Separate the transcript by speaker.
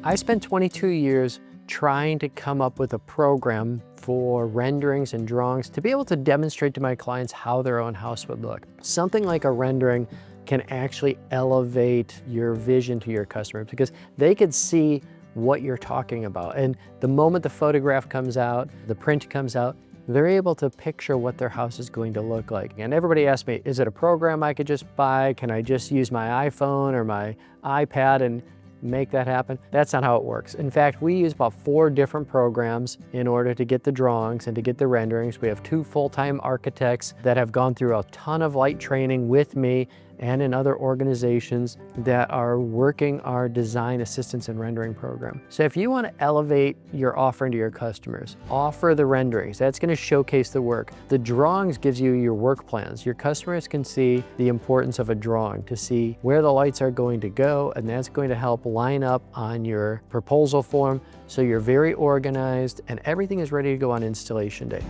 Speaker 1: I spent 22 years trying to come up with a program for renderings and drawings to be able to demonstrate to my clients how their own house would look. Something like a rendering can actually elevate your vision to your customers because they could see what you're talking about. And the moment the photograph comes out, the print comes out, they're able to picture what their house is going to look like. And everybody asks me, is it a program I could just buy? Can I just use my iPhone or my iPad and make that happen? That's not how it works. In fact, we use about 4 different programs in order to get the drawings and to get the renderings. We have 2 full-time architects that have gone through a ton of light training with me and in other organizations that are working our design assistance and rendering program. So if you want to elevate your offering to your customers, offer the renderings. That's going to showcase the work. The drawings gives you your work plans. Your customers can see the importance of a drawing to see where the lights are going to go, and that's going to help line up on your proposal form so you're very organized and everything is ready to go on installation day.